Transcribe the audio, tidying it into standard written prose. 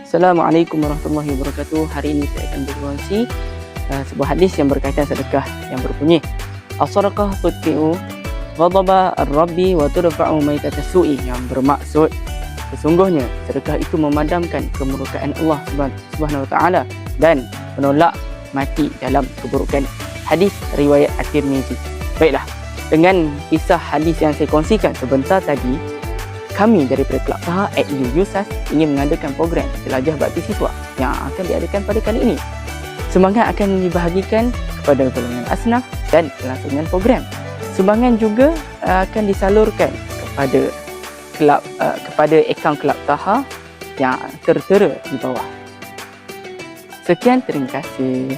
Assalamualaikum warahmatullahi wabarakatuh. Hari ini saya akan berkongsi sebuah hadis yang berkaitan sedekah yang berbunyi as-sadaqah tudfi'u ghadaba ar-rabbi wa tudfa'u maitata su'i, yang bermaksud sesungguhnya sedekah itu memadamkan kemurkaan Allah Subhanahu wa taala dan menolak mati dalam keburukan. Hadis riwayat At-Tirmizi. Baiklah, dengan kisah hadis yang saya kongsikan sebentar tadi, kami daripada Kelab Taha @U USAS ingin mengadakan program jelajah bakti siswa yang akan diadakan pada kali ini. Sumbangan akan dibahagikan kepada golongan asnaf dan kelangsungan program. Sumbangan juga akan disalurkan kepada akaun Kelab Taha yang tertera di bawah. Sekian, terima kasih.